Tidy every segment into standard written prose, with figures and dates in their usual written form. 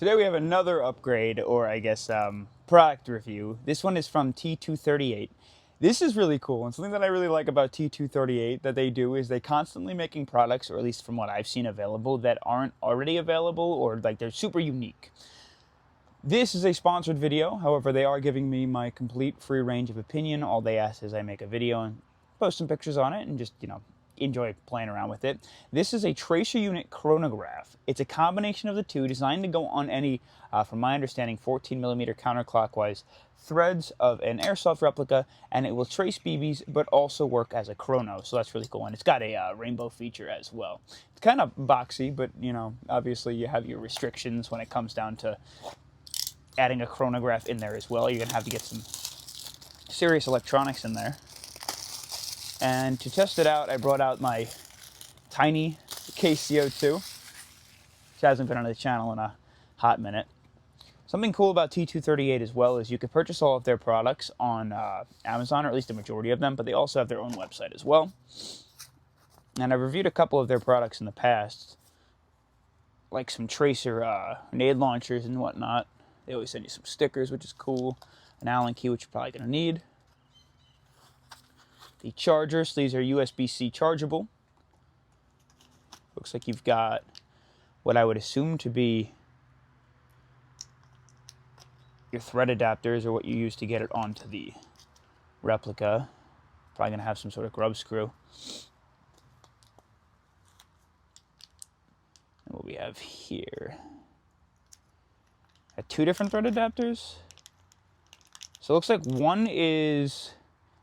Today we have another upgrade, or I guess product review. This one is from T238. This is really cool, and something that I really like about T238 that they do is they constantly making products, or at least from what I've seen available, that aren't already available, or like they're super unique. This is a sponsored video, however they are giving me my complete free range of opinion. All they ask is I make a video and post some pictures on it and just, enjoy playing around with it. This is a tracer unit chronograph. It's a combination of the two, designed to go on any, from my understanding, 14mm counterclockwise threads of an Airsoft replica, and it will trace BBs but also work as a chrono, so that's really cool. And it's got a rainbow feature as well. It's kind of boxy, but obviously you have your restrictions when it comes down to adding a chronograph in there as well. You're gonna have to get some serious electronics in there. And to test it out, I brought out my tiny KCO2, which hasn't been on the channel in a hot minute. Something cool about T238 as well is you can purchase all of their products on Amazon, or at least a majority of them, but they also have their own website as well. And I've reviewed a couple of their products in the past, like some tracer nade launchers and whatnot. They always send you some stickers, which is cool. An Allen key, which you're probably going to need. The chargers, these are USB-C chargeable. Looks like you've got what I would assume to be your thread adapters, or what you use to get it onto the replica. Probably going to have some sort of grub screw. And what we have here. Two different thread adapters. So it looks like one is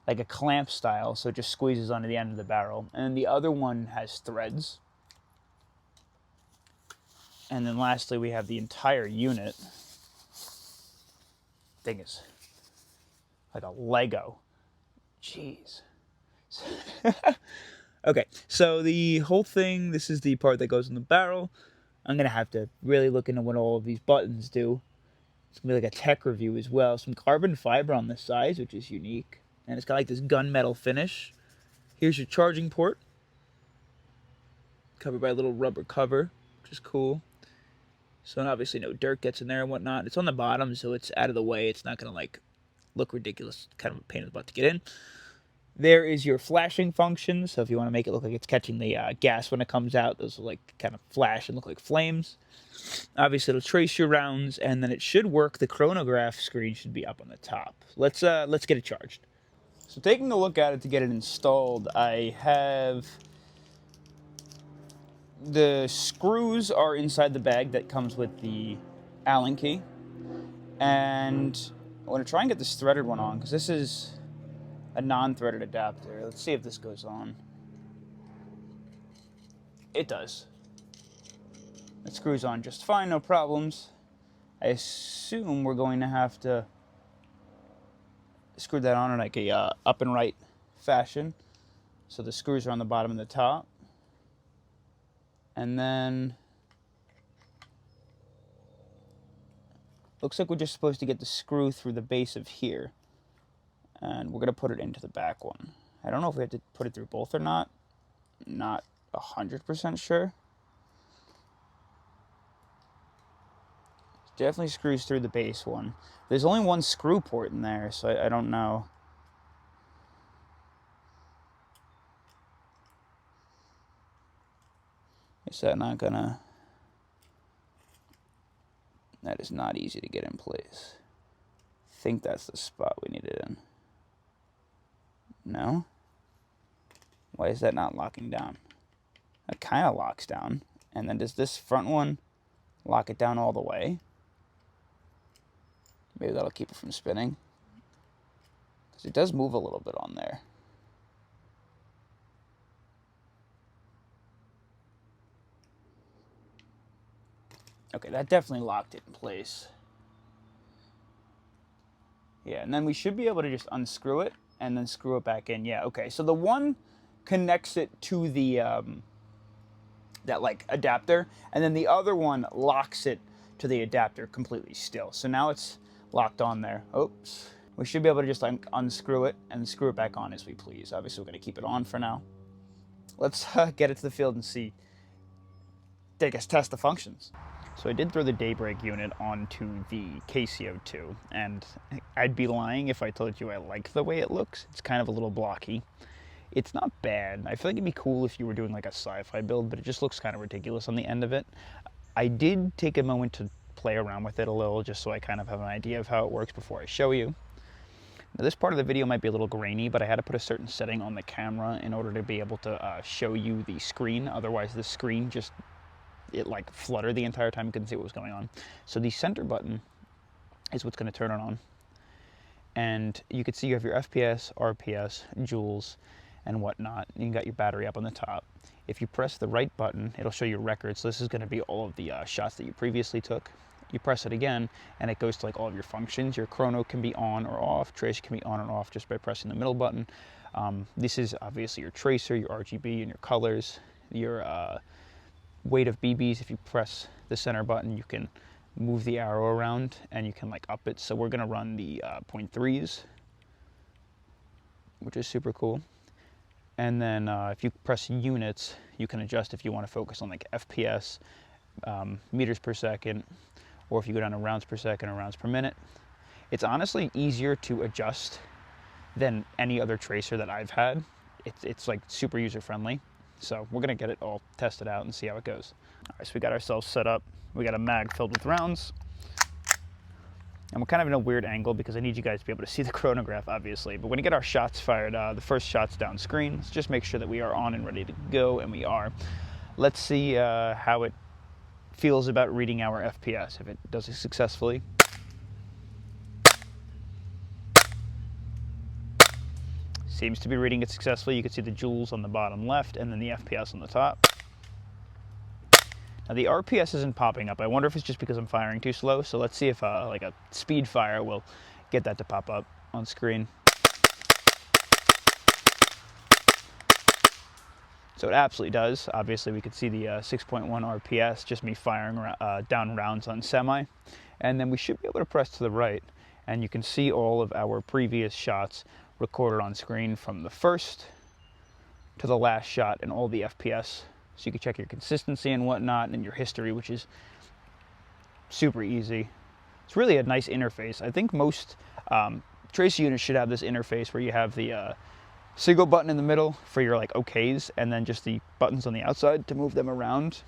like a clamp style, so it just squeezes onto the end of the barrel. And then the other one has threads. And then lastly, we have the entire unit. Thing is like a Lego. Jeez. Okay, so the whole thing, this is the part that goes in the barrel. I'm going to have to really look into what all of these buttons do. It's going to be like a tech review as well. Some carbon fiber on the sides, which is unique. And it's got like this gunmetal finish. Here's your charging port, covered by a little rubber cover, which is cool. So obviously no dirt gets in there and whatnot. It's on the bottom, so it's out of the way. It's not going to like look ridiculous. Kind of a pain in the butt to get in. There is your flashing function. So if you want to make it look like it's catching the gas when it comes out, those will like kind of flash and look like flames. Obviously it'll trace your rounds, and then it should work. The chronograph screen should be up on the top. Let's get it charged. So taking a look at it to get it installed, I have the screws are inside the bag that comes with the Allen key. And I want to try and get this threaded one on, because this is a non-threaded adapter. Let's see if this goes on. It does. It screws on just fine, no problems. I assume we're going to have to screw that on in like a up and right fashion. So the screws are on the bottom and the top. And then looks like we're just supposed to get the screw through the base of here. And we're going to put it into the back one. I don't know if we have to put it through both or not. Not 100% sure. Definitely screws through the base one. There's only one screw port in there, so I don't know. Is that not gonna... That is not easy to get in place. I think that's the spot we need it in. No? Why is that not locking down? It kind of locks down. And then does this front one lock it down all the way? Maybe that'll keep it from spinning. Because it does move a little bit on there. Okay, that definitely locked it in place. Yeah, and then we should be able to just unscrew it and then screw it back in. Yeah, okay. So the one connects it to the that like adapter, and then the other one locks it to the adapter completely still. So now it's locked on there. Oops. We should be able to just like unscrew it and screw it back on as we please. Obviously, we're going to keep it on for now. Let's get it to the field and see. I guess test the functions. So I did throw the Daybreak unit onto the KCO2, and I'd be lying if I told you I like the way it looks. It's kind of a little blocky. It's not bad. I feel like it'd be cool if you were doing like a sci-fi build, but it just looks kind of ridiculous on the end of it. I did take a moment to play around with it a little, just so I kind of have an idea of how it works before I show you. Now, this part of the video might be a little grainy, but I had to put a certain setting on the camera in order to be able to show you the screen. Otherwise, the screen just, it like fluttered the entire time. You couldn't see what was going on. So the center button is what's going to turn it on. And you can see you have your FPS, RPS, joules, and whatnot. You got your battery up on the top. If you press the right button, it'll show you records. So this is going to be all of the shots that you previously took. You press it again, and it goes to like all of your functions. Your chrono can be on or off. Tracer can be on or off just by pressing the middle button. This is obviously your tracer, your RGB, and your colors. Your weight of BBs. If you press the center button, you can move the arrow around, and you can like up it. So we're gonna run the 0.3s, which is super cool. And then if you press units, you can adjust if you want to focus on like FPS, meters per second, or if you go down to rounds per second or rounds per minute. It's honestly easier to adjust than any other tracer that I've had. It's like super user friendly. So we're gonna get it all tested out and see how it goes. All right, so we got ourselves set up. We got a mag filled with rounds. And we're kind of in a weird angle because I need you guys to be able to see the chronograph, obviously. But when you get our shots fired, the first shot's down screen. Let's just make sure that we are on and ready to go, and we are. Let's see how it feels about reading our FPS, if it does it successfully. Seems to be reading it successfully. You can see the joules on the bottom left and then the FPS on the top. Now the RPS isn't popping up. I wonder if it's just because I'm firing too slow. So let's see if like a speed fire will get that to pop up on screen. So it absolutely does. Obviously we could see the 6.1 RPS, just me firing down rounds on semi. And then we should be able to press to the right, and you can see all of our previous shots recorded on screen from the first to the last shot and all the FPS. So you can check your consistency and whatnot and your history, which is super easy. It's really a nice interface. I think most tracer units should have this interface where you have the single button in the middle for your like OKs, and then just the buttons on the outside to move them around.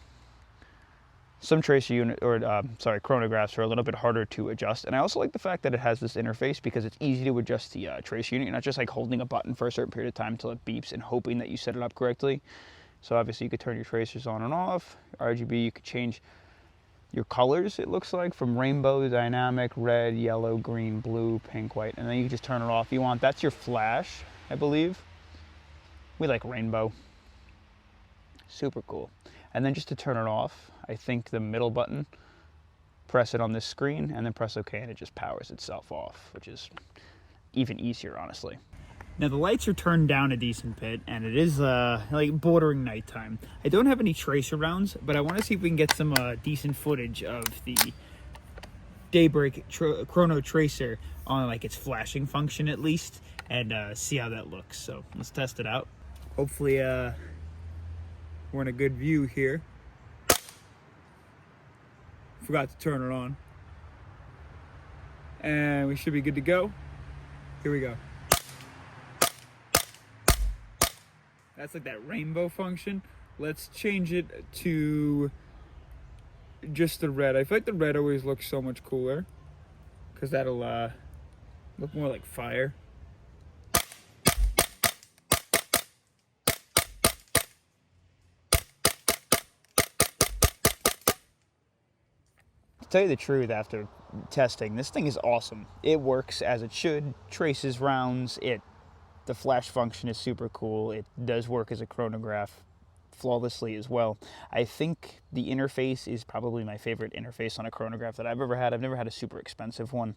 Some tracer unit chronographs are a little bit harder to adjust, and I also like the fact that it has this interface because it's easy to adjust the tracer unit. You're not just like holding a button for a certain period of time until it beeps and hoping that you set it up correctly. So obviously you could turn your tracers on and off. RGB, you could change your colors, it looks like, from rainbow, dynamic, red, yellow, green, blue, pink, white, and then you can just turn it off if you want. That's your flash, I believe. We like rainbow. Super cool. And then just to turn it off, I think the middle button, press it on this screen and then press OK, and it just powers itself off, which is even easier, honestly. Now the lights are turned down a decent bit, and it is like bordering nighttime. I don't have any tracer rounds, but I want to see if we can get some decent footage of the Daybreak Chrono Tracer on like its flashing function at least, and see how that looks. So let's test it out. Hopefully we're in a good view here. Forgot to turn it on. And we should be good to go. Here we go. That's like that rainbow function. Let's change it to just the red. I feel like the red always looks so much cooler, because that'll look more like fire. To tell you the truth, after testing, this thing is awesome. It works as it should, traces rounds, the flash function is super cool. It does work as a chronograph flawlessly as well. I think the interface is probably my favorite interface on a chronograph that I've ever had. I've never had a super expensive one,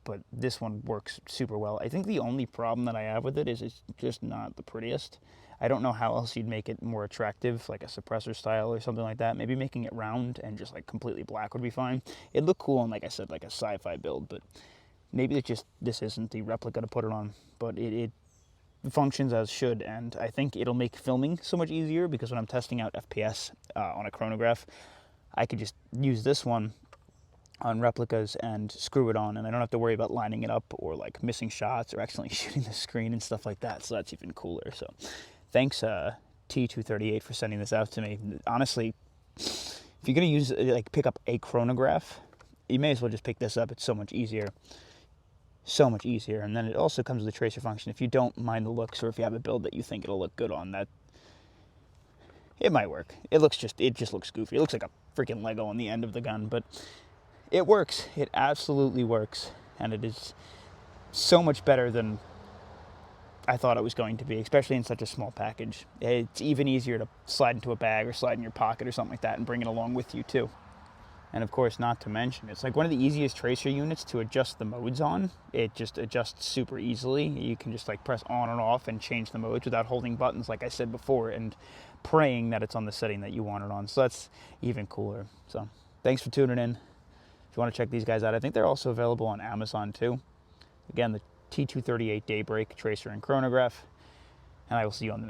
but this one works super well. I think the only problem that I have with it is it's just not the prettiest. I don't know how else you'd make it more attractive, like a suppressor style or something like that. Maybe making it round and just like completely black would be fine. It'd look cool on, like I said, like a sci-fi build, but maybe it's just, this isn't the replica to put it on, but it functions as should, and I think it'll make filming so much easier, because when I'm testing out FPS on a chronograph, I could just use this one on replicas and screw it on, and I don't have to worry about lining it up or like missing shots or accidentally shooting the screen and stuff like that. So that's even cooler. So thanks T238 for sending this out to me. Honestly, if you're gonna use like pick up a chronograph, you may as well just pick this up. It's so much easier. So much easier. And then it also comes with a tracer function. If you don't mind the looks, or if you have a build that you think it'll look good on, that it might work. It just looks goofy. It looks like a freaking Lego on the end of the gun, but it works. It absolutely works. And it is so much better than I thought it was going to be, especially in such a small package. It's even easier to slide into a bag or slide in your pocket or something like that and bring it along with you too. And of course, not to mention, it's like one of the easiest tracer units to adjust the modes on. It just adjusts super easily. You can just like press on and off and change the modes without holding buttons, like I said before, and praying that it's on the setting that you want it on. So that's even cooler. So thanks for tuning in. If you want to check these guys out, I think they're also available on Amazon too. Again, the T238 Daybreak tracer and chronograph. And I will see you on the next.